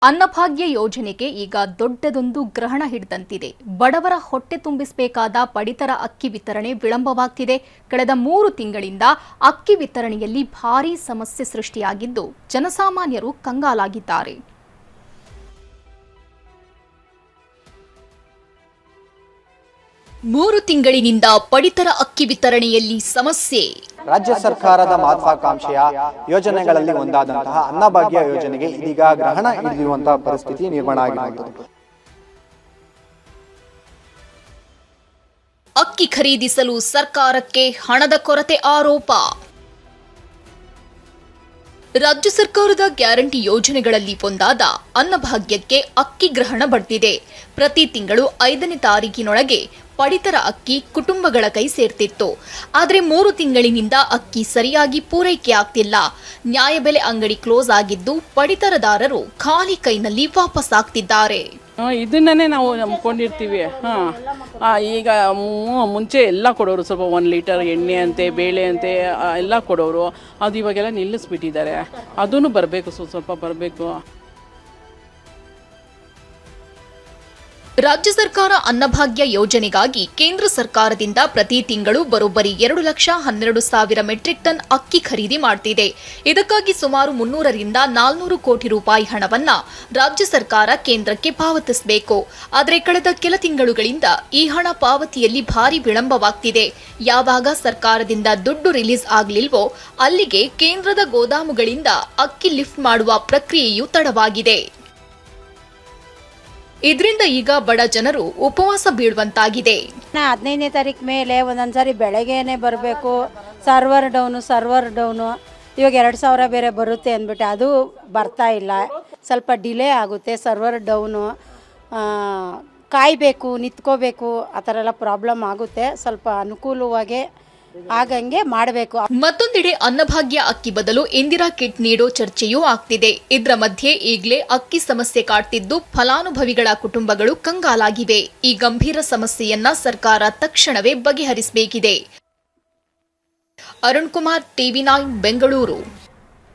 ಅನ್ನಭಾಗ್ಯ ಯೋಜನೆಗೆ ಈಗ ದೊಡ್ಡದೊಂದು ಗ್ರಹಣ ಹಿಡಿದಂತಿದೆ. ಬಡವರ ಹೊಟ್ಟೆ ತುಂಬಿಸಬೇಕಾದ ಪಡಿತರ ಅಕ್ಕಿ ವಿತರಣೆ ವಿಳಂಬವಾಗ್ತಿದೆ. ಕಳೆದ 3 ತಿಂಗಳಿಂದ ಅಕ್ಕಿ ವಿತರಣೆಯಲ್ಲಿ ಭಾರೀ ಸಮಸ್ಯೆ ಸೃಷ್ಟಿಯಾಗಿದ್ದು ಜನಸಾಮಾನ್ಯರು ಕಂಗಾಲಾಗಿದ್ದಾರೆ. ಮೂರು ತಿಂಗಳಿನಿಂದ ಪಡಿತರ ಅಕ್ಕಿ ವಿತರಣೆಯಲ್ಲಿ ಸಮಸ್ಯೆ. ರಾಜ್ಯ ಸರ್ಕಾರದ ಮಹತ್ವಾಕಾಂಕ್ಷೆಯ ಯೋಜನೆಗಳಲ್ಲಿ ಒಂದಾದಂತಹ ಅನ್ನಭಾಗ್ಯ ಯೋಜನೆಗೆ ಇದೀಗ ಗ್ರಹಣ ಹಿಡಿದಿರುವಂತಹ ಪರಿಸ್ಥಿತಿ ನಿರ್ಮಾಣ ಆಗಿರುತ್ತದೆ. ಅಕ್ಕಿ ಖರೀದಿಸಲು ಸರ್ಕಾರಕ್ಕೆ ಹಣದ ಕೊರತೆ ಆರೋಪ. ರಾಜ್ಯ ಸರ್ಕಾರದ ಗ್ಯಾರಂಟಿ ಯೋಜನೆಗಳಲ್ಲಿ ಒಂದಾದ ಅನ್ನಭಾಗ್ಯಕ್ಕೆ ಅಕ್ಕಿ ಗ್ರಹಣ ಬಡ್ತಿದೆ. ಪ್ರತಿ ತಿಂಗಳು 5ನೇ ತಾರೀಕಿನೊಳಗೆ ಪಡಿತರ ಅಕ್ಕಿ ಕುಟುಂಬಗಳ ಕೈ ಸೇರ್ತಿತ್ತು. ಆದರೆ 3 ತಿಂಗಳಿನಿಂದ ಅಕ್ಕಿ ಸರಿಯಾಗಿ ಪೂರೈಕೆ ಆಗ್ತಿಲ್ಲ. ನ್ಯಾಯಬೆಲೆ ಅಂಗಡಿ ಕ್ಲೋಸ್ ಆಗಿದ್ದು ಪಡಿತರದಾರರು ಖಾಲಿ ಕೈನಲ್ಲಿ ವಾಪಸ್ ಆಗ್ತಿದ್ದಾರೆ. ಇದನ್ನೇ ನಾವು ನಂಬ್ಕೊಂಡಿರ್ತೀವಿ. ಈಗ ಮುಂಚೆ ಎಲ್ಲ ಕೊಡೋರು, ಸ್ವಲ್ಪ 1 ಲೀಟರ್ ಎಣ್ಣೆ ಅಂತೆ, ಬೇಳೆ ಅಂತೆ ಎಲ್ಲ ಕೊಡೋರು. ಅದು ಇವಾಗೆಲ್ಲ ನಿಲ್ಲಿಸ್ಬಿಟ್ಟಿದ್ದಾರೆ. ಅದೂ ಬರಬೇಕು, ಸ್ವಲ್ಪ ಬರಬೇಕು. ರಾಜ್ಯ ಸರ್ಕಾರ ಅನ್ನಭಾಗ್ಯ ಯೋಜನೆಗಾಗಿ ಕೇಂದ್ರ ಸರ್ಕಾರದಿಂದ ಪ್ರತಿ ತಿಂಗಳು ಬರೋಬ್ಬರಿ 2,12,000 ಮೆಟ್ರಿಕ್ ಟನ್ ಅಕ್ಕಿ ಖರೀದಿ ಮಾಡ್ತಿದೆ. ಇದಕ್ಕಾಗಿ ಸುಮಾರು 300 ರಿಂದ 400 ಕೋಟಿ ರೂಪಾಯಿ ಹಣವನ್ನ ರಾಜ್ಯ ಸರ್ಕಾರ ಕೇಂದ್ರಕ್ಕೆ ಪಾವತಿಸಬೇಕು. ಆದರೆ ಕಳೆದ ಕೆಲ ತಿಂಗಳುಗಳಿಂದ ಈ ಹಣ ಪಾವತಿಯಲ್ಲಿ ಭಾರಿ ವಿಳಂಬವಾಗ್ತಿದೆ. ಯಾವಾಗ ಸರ್ಕಾರದಿಂದ ದುಡ್ಡು ರಿಲೀಸ್ ಆಗಲಿಲ್ವೋ ಅಲ್ಲಿಗೆ ಕೇಂದ್ರದ ಗೋದಾಮುಗಳಿಂದ ಅಕ್ಕಿ ಲಿಫ್ಟ್ ಮಾಡುವ ಪ್ರಕ್ರಿಯೆಯೂ ತಡವಾಗಿದೆ. ಇದರಿಂದ ಈಗ ಬಡ ಜನರು ಉಪವಾಸ ಬೀಳುವಂತಾಗಿದೆ. 15ನೇ ತಾರೀಕು ಮೇಲೆ ಒಂದೊಂದ್ಸಾರಿ ಬೆಳಗ್ಗೆನೆ ಬರಬೇಕು, ಸರ್ವರ್ ಡೌನು. ಇವಾಗ 2,000 ಬೇರೆ ಬರುತ್ತೆ ಅಂದ್ಬಿಟ್ಟು ಅದು ಬರ್ತಾ ಇಲ್ಲ. ಸ್ವಲ್ಪ ಡಿಲೇ ಆಗುತ್ತೆ, ಸರ್ವರ್ ಡೌನು, ಕಾಯಬೇಕು, ನಿಂತ್ಕೋಬೇಕು, ಆ ಥರ ಎಲ್ಲ ಪ್ರಾಬ್ಲಮ್ ಆಗುತ್ತೆ. ಸ್ವಲ್ಪ ಅನುಕೂಲವಾಗಿ ಆಗಂಗೆ ಮಾಡಬೇಕು. ಮತ್ತೊಂದೆಡೆ ಅನ್ನಭಾಗ್ಯ ಅಕ್ಕಿ ಬದಲು ಇಂದಿರಾ ಕಿಟ್ ನೀಡೋ ಚರ್ಚೆಯೂ ಆಗ್ತಿದೆ. ಇದರ ಮಧ್ಯೆ ಈಗಲೇ ಅಕ್ಕಿ ಸಮಸ್ಯೆ ಕಾಡ್ತಿದ್ದು ಫಲಾನುಭವಿಗಳ ಕುಟುಂಬಗಳು ಕಂಗಾಲಾಗಿವೆ. ಈ ಗಂಭೀರ ಸಮಸ್ಯೆಯನ್ನ ಸರ್ಕಾರ ತಕ್ಷಣವೇ ಬಗೆಹರಿಸಬೇಕಿದೆ. ಅರುಣ್ ಕುಮಾರ್, TV9 ಬೆಂಗಳೂರು.